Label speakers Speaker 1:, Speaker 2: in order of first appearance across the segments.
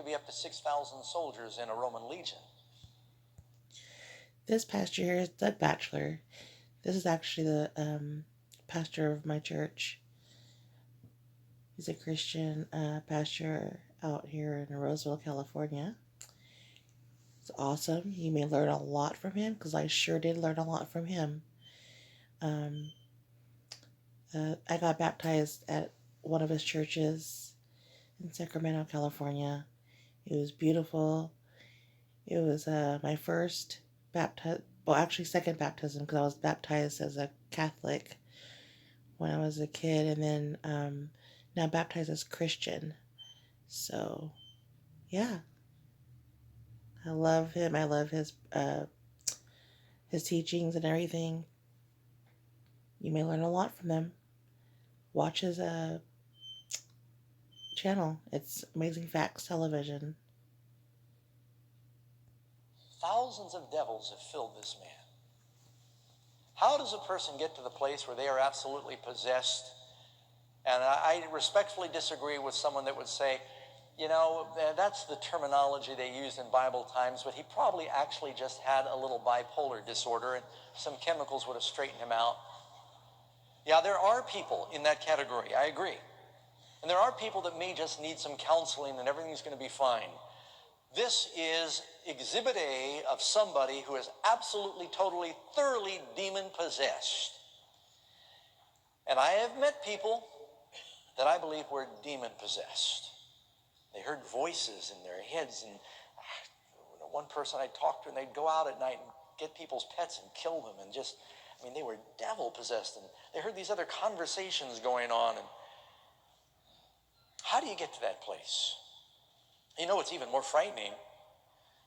Speaker 1: be up to 6,000 soldiers in a Roman legion.
Speaker 2: This pastor here is Doug Batchelor. This is actually the pastor of my church. He's a Christian pastor out here in Roseville, California. It's awesome. You may learn a lot from him, because I sure did learn a lot from him. I got baptized at one of his churches in Sacramento, California. It was beautiful. It was my first second baptism, because I was baptized as a Catholic when I was a kid, and then now baptized as Christian. So, yeah, I love him. I love his teachings and everything. You may learn a lot from them. Watch his channel. It's Amazing Facts Television.
Speaker 1: Thousands of devils have filled this man. How does a person get to the place where they are absolutely possessed? And I respectfully disagree with someone that would say, you know, that's the terminology they used in Bible times, but he probably actually just had a little bipolar disorder and some chemicals would have straightened him out. Yeah, there are people in that category, I agree. And there are people that may just need some counseling and everything's going to be fine. This is exhibit A of somebody who is absolutely, totally, thoroughly demon-possessed. And I have met people that I believe were demon-possessed. They heard voices in their heads, and one person I talked to, and they'd go out at night and get people's pets and kill them, and just, I mean, they were devil-possessed, and they heard these other conversations going on. And how do you get to that place? You know what's even more frightening?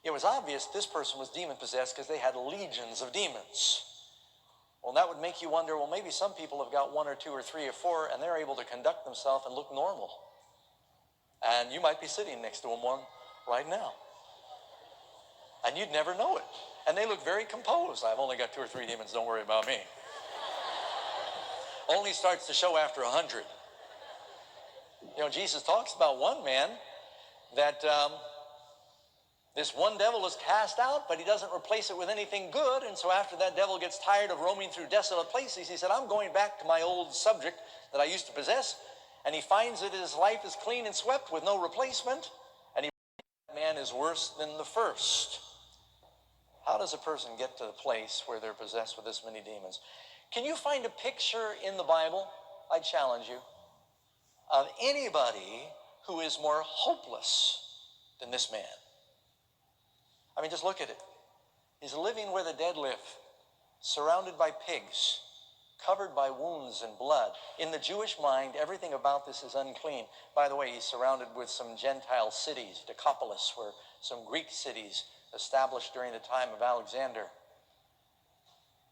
Speaker 1: It was obvious this person was demon-possessed because they had legions of demons. Well, that would make you wonder, well, maybe some people have got 1 or 2 or 3 or 4, and they're able to conduct themselves and look normal. And you might be sitting next to one right now. And you'd never know it. And they look very composed. I've only got 2 or 3 demons, don't worry about me. Only starts to show after 100. You know, Jesus talks about one man that this one devil is cast out, but he doesn't replace it with anything good. And so after that devil gets tired of roaming through desolate places, he said, I'm going back to my old subject that I used to possess. And he finds that his life is clean and swept with no replacement. And that man is worse than the first. How does a person get to the place where they're possessed with this many demons? Can you find a picture in the Bible, I challenge you, of anybody who is more hopeless than this man? I mean, just look at it. He's living where the dead live, surrounded by pigs, covered by wounds and blood. In the Jewish mind, everything about this is unclean. By the way, he's surrounded with some Gentile cities, Decapolis, were some Greek cities established during the time of Alexander.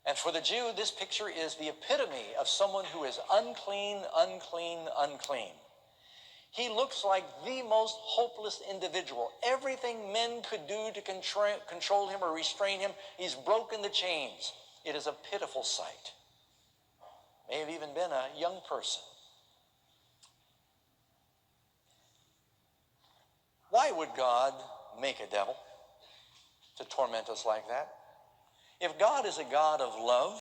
Speaker 1: And for the Jew, this picture is the epitome of someone who is unclean, unclean, unclean. He looks like the most hopeless individual. Everything men could do to control him or restrain him, he's broken the chains. It is a pitiful sight. May have even been a young person. Why would God make a devil to torment us like that? If God is a God of love,